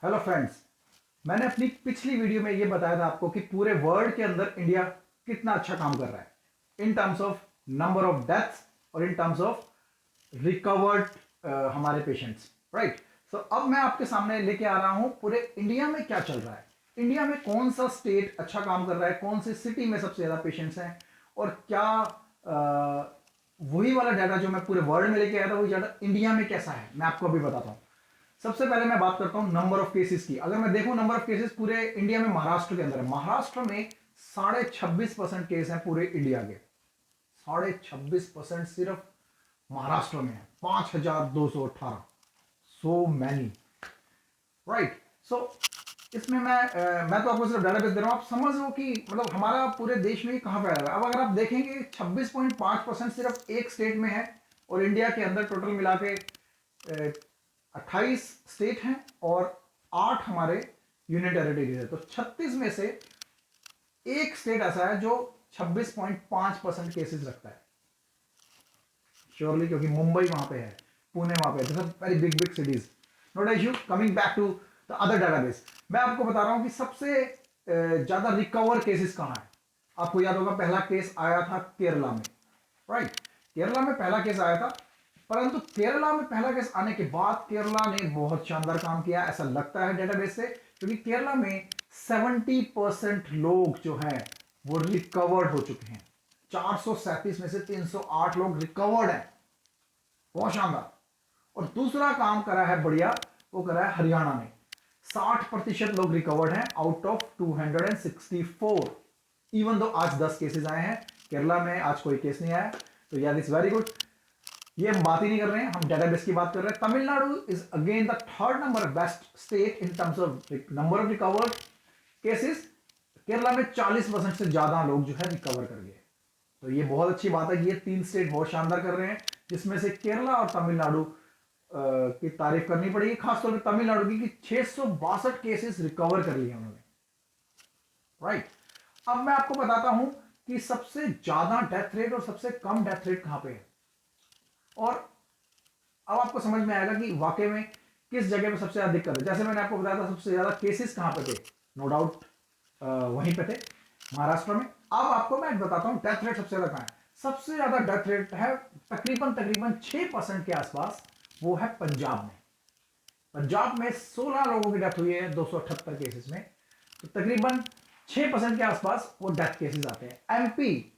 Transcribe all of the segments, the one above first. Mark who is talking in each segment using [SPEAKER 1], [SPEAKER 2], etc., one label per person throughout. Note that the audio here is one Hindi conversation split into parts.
[SPEAKER 1] Hello friends. मैंने अपनी पिछली वीडियो में ये बताया था आपको कि पूरे वर्ल्ड के अंदर इंडिया कितना अच्छा काम कर रहा है in terms of number of deaths और इन टर्म्स ऑफ रिकवर्ड हमारे पेशेंट्स, राइट। सो अब मैं आपके सामने लेके आ रहा हूं पूरे इंडिया में क्या चल रहा है, इंडिया में कौन सा स्टेट अच्छा काम कर रहा है, कौन सी सिटी में सबसे ज़्यादा पेशेंट्स हैं और क्या वही वाला डाटा जो मैं पूरे वर्ल्ड में लेके आया था वही डाटा इंडिया में कैसा है मैं आपको अभी बताता हूँ। सबसे पहले मैं बात करता हूं नंबर ऑफ केसेस की। अगर मैं देखूं नंबर ऑफ केसेस पूरे इंडिया में, महाराष्ट्र के अंदर है, महाराष्ट्र में 26.5% केस हैं पूरे इंडिया के। 26.5% सिर्फ महाराष्ट्र में है। 5,218, सो मैनी, राइट। सो इसमें मैं तो आपको सिर्फ डाटाबेस दे रहा हूं, आप समझ लो कि मतलब हमारा पूरे देश में कहां फैला रहा है। अब अगर आप देखेंगे 26.5% सिर्फ एक स्टेट में है और इंडिया के अंदर टोटल मिला के 28 स्टेट हैं और 8 हमारे यूनियन टेरिटरीज है। तो 36 में से एक स्टेट ऐसा है जो 26.5% केसेस रखता है, श्योरली, क्योंकि मुंबई वहां पे है, पुणे वहां पे है, very big big cities, not issue. Coming back to the other database, मैं आपको बता रहा हूं कि सबसे ज्यादा रिकवर केसेस कहां है। आपको याद होगा पहला केस आया था केरला में, राइट। केरला में पहला केस आया था, परंतु केरला में पहला केस आने के बाद केरला ने बहुत शानदार काम किया, ऐसा लगता है डेटाबेस से, क्योंकि केरला में 70% लोग जो हैं वो रिकवर्ड हो चुके हैं। 437 में से 308 लोग रिकवर्ड हैं, बहुत शानदार। और दूसरा काम करा है बढ़िया, वो करा है हरियाणा ने। 60% लोग रिकवर्ड हैं आउट ऑफ 264। इवन दो आज 10 केसेस आए हैं, केरला में आज कोई केस नहीं आया, तो यार इट्स वेरी गुड। ये हम बात ही नहीं कर रहे हैं, हम डेटाबेस की बात कर रहे हैं। Tamil Nadu is again the third number best state in terms of number of recovered cases. Kerala में 40% से ज्यादा लोग जो है रिकवर कर गए। तो ये बहुत अच्छी बात है कि ये तीन स्टेट बहुत शानदार कर रहे हैं, जिसमें से केरला और तमिलनाडु की तारीफ करनी पड़ेगी, खासतौर पर तमिलनाडु की, कि 662 केसेस रिकवर कर लिए उन्होंने, राइट। अब मैं आपको बताता हूं कि सबसे ज्यादा डेथ रेट और सबसे कम डेथ रेट कहां पे है, और अब आपको समझ में आएगा कि वाकई में किस जगह पे सबसे ज्यादा दिक्कत है। जैसे मैंने आपको बताया था सबसे ज्यादा केसेस कहां पे थे, नो डाउट वहीं पे थे, महाराष्ट्र में। अब आपको मैं बताता हूं डेथ रेट सबसे ज्यादा कहां है। सबसे ज्यादा डेथ रेट है तकरीबन तकरीबन 6% के आसपास, वो है पंजाब में। पंजाब में 16 लोगों की डेथ हुई है 278 केसेस में, तो तकरीबन 6% के आसपास वो डेथ केसेस आते हैं। एमपी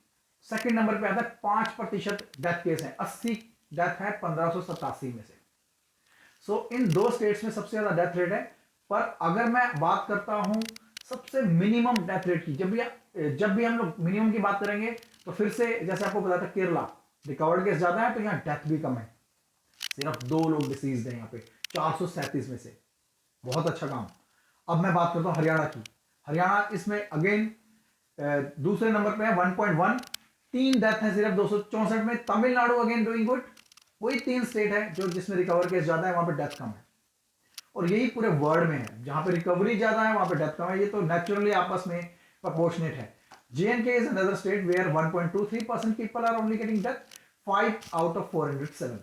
[SPEAKER 1] सेकंड नंबर पे आता है, 5% डेथ केस है, 80 डेथ है 1587 में से। सो इन दो स्टेट्स में सबसे ज्यादा डेथ रेट है। पर अगर मैं बात करता हूं सबसे मिनिमम डेथ रेट की, जब भी हम लोग मिनिमम की बात करेंगे तो फिर से जैसे आपको बताया था, केरला रिकवर्ड केस ज्यादा है तो यहां डेथ भी कम है, सिर्फ 2 लोग डिसीज है यहां पे 437 में से, बहुत अच्छा काम। अब मैं बात करता हूं हरियाणा की। हरियाणा इसमें अगेन दूसरे नंबर पे है 1.1, 3 डेथ है सिर्फ 264 में। तमिलनाडु अगेन डूइंग गुड, वही 3 स्टेट है जो जिसमें रिकवर केस ज्यादा है, वहां पे डेथ कम है। और यही पूरे वर्ल्ड में है, जहां पे रिकवरी ज्यादा है वहां पे डेथ कम है। ये तो नेचुरली आपस में प्रोपोर्शनेट है। JNK is another state where 1.23% people are only getting death, 5 out of 407,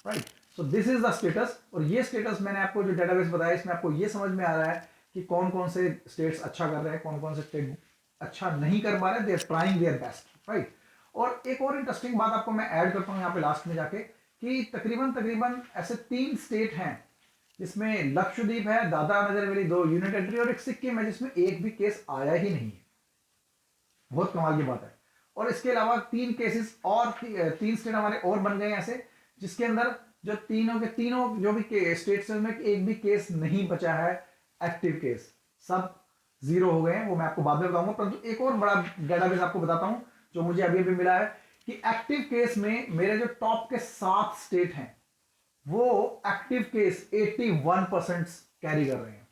[SPEAKER 1] right? So this is the status। और ये स्टेटस मैंने आपको जो डेटाबेस बताया, इसमें आपको ये समझ में आ रहा है कि कौन कौन से स्टेट्स अच्छा कर रहे हैं, कौन कौन से स्टेट अच्छा नहीं कर पा रहे, they are trying their best, right. और एक और इंटरेस्टिंग बात आपको मैं ऐड करता हूं यहाँ पे लास्ट में जाके, कि तकरीबन तकरीबन ऐसे 3 स्टेट हैं जिसमें लक्षद्वीप है, दादरा नगर हवेली 2 यूनियन टेरिटरी, और एक सिक्किम है जिसमें एक भी केस आया ही नहीं है। बहुत कमाल की बात है। और इसके अलावा 3 केसेस और 3 स्टेट हमारे और बन गए ऐसे, जिसके अंदर जो तीनों के तीनों जो भी स्टेट्स में एक भी केस नहीं बचा है एक्टिव केस, सब जीरो हो गए हैं। वो मैं आपको बाद में बताऊंगा। परंतु एक और बड़ा डेटाबेस आपको बताता हूं जो मुझे अभी अभी मिला है, कि एक्टिव केस में मेरे जो टॉप के 7 स्टेट हैं वो एक्टिव केस 81% कैरी कर रहे हैं।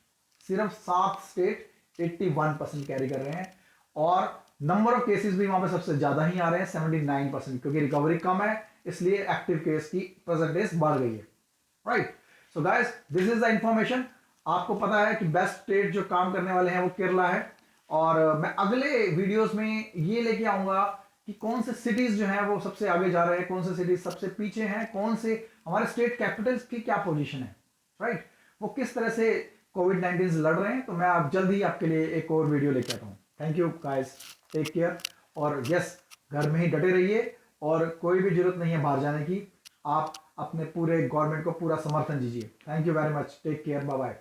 [SPEAKER 1] सिर्फ 7 स्टेट 81% कैरी कर रहे हैं, और नंबर ऑफ केसेस भी वहां पे सबसे ज्यादा ही आ रहे हैं 79%, क्योंकि रिकवरी कम है इसलिए एक्टिव केस की परसेंटेज बढ़ गई है, right. So guys, this is the information. आपको पता है कि बेस्ट स्टेट जो काम करने वाले हैं वो केरला है, और मैं अगले वीडियोस में ये लेके आऊंगा कि कौन से सिटीज जो हैं वो सबसे आगे जा रहे हैं, कौन से सिटीज सबसे पीछे हैं, कौन से हमारे स्टेट कैपिटल्स की क्या पोजीशन है, राइट। वो किस तरह से कोविड-19 से लड़ रहे हैं। तो मैं आप जल्द ही आपके लिए एक और वीडियो लेके आता हूँ। Thank you guys, take care. और यस, घर में ही डटे रहिए और कोई भी जरूरत नहीं है बाहर जाने की। आप अपने पूरे गवर्नमेंट को पूरा समर्थन दीजिए। Thank you very much, take care, bye bye.